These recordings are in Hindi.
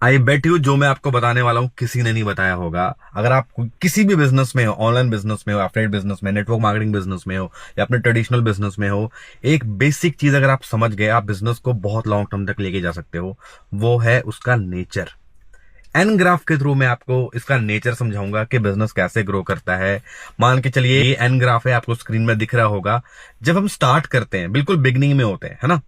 आई बेट यू जो मैं आपको बताने वाला हूं किसी ने नहीं बताया होगा। अगर आप किसी भी बिजनेस में हो, ऑनलाइन बिजनेस में हो, एफिलिएट बिजनेस में, नेटवर्क मार्केटिंग बिजनेस में हो या अपने ट्रेडिशनल बिजनेस में हो, एक बेसिक चीज अगर आप समझ गए, आप बिजनेस को बहुत लॉन्ग टर्म तक लेके जा सकते हो। वो है उसका नेचर। एन ग्राफ के थ्रू मैं आपको इसका नेचर समझाऊंगा कि बिजनेस कैसे ग्रो करता है। मान के चलिए ये एन ग्राफ है, आपको स्क्रीन में दिख रहा होगा। जब हम स्टार्ट करते हैं, बिल्कुल बिगनिंग में होते हैं, है ना।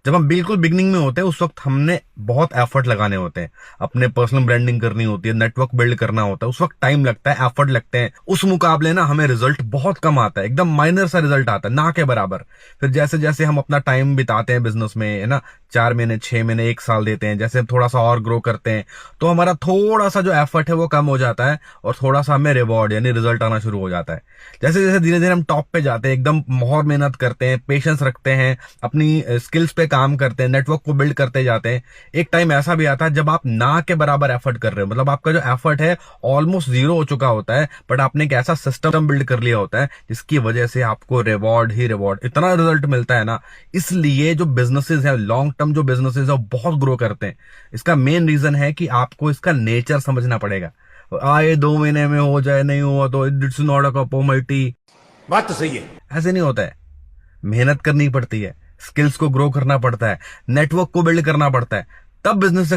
जब हम बिल्कुल बिगनिंग में होते हैं उस वक्त हमने बहुत एफर्ट लगाने होते हैं। अपने पर्सनल ब्रांडिंग करनी होती है, नेटवर्क बिल्ड करना होता है, उस वक्त टाइम लगता है, एफर्ट लगते हैं। उस मुकाबले ना हमें रिजल्ट बहुत कम आता है, एकदम माइनर सा रिजल्ट आता है, ना के बराबर। फिर जैसे जैसे हम अपना टाइम बिताते हैं बिजनेस में, है ना, 4 महीने, 6 महीने, 1 साल देते हैं, जैसे हम थोड़ा सा और ग्रो करते हैं, तो हमारा थोड़ा सा जो एफर्ट है वो कम हो जाता है और थोड़ा सा हमें रिवॉर्ड यानी रिजल्ट आना शुरू हो जाता है। जैसे जैसे धीरे धीरे हम टॉप पे जाते हैं, एकदम बहुत मेहनत करते हैं, पेशेंस रखते हैं, अपनी स्किल्स पे काम करते हैं, नेटवर्क को बिल्ड करते जाते हैं। एक टाइम ऐसा भी आता है जब आप ना के बराबर एफर्ट कर रहे हो, मतलब आपका जो एफर्ट है ऑलमोस्ट जीरो हो चुका होता है, बट आपने एक ऐसा सिस्टम बिल्ड कर लिया होता है जिसकी वजह से आपको रिवॉर्ड ही रिवॉर्ड, इतना रिजल्ट मिलता है ना। इसलिए जो बिजनेसेस है, लॉन्ग टर्म जो बिजनेसेस है वो बहुत ग्रो करते हैं। इसका मेन रीजन है कि आपको इसका नेचर समझना पड़ेगा। आए 2 महीने में हो जाए, नहीं हुआ तो it's not a cup of my T. बात तो सही है। ऐसे नहीं होता है। मेहनत करनी पड़ती है, स्किल्स को ग्रो करना पड़ता है, नेटवर्क को बिल्ड करना पड़ता है, तब बिजनेस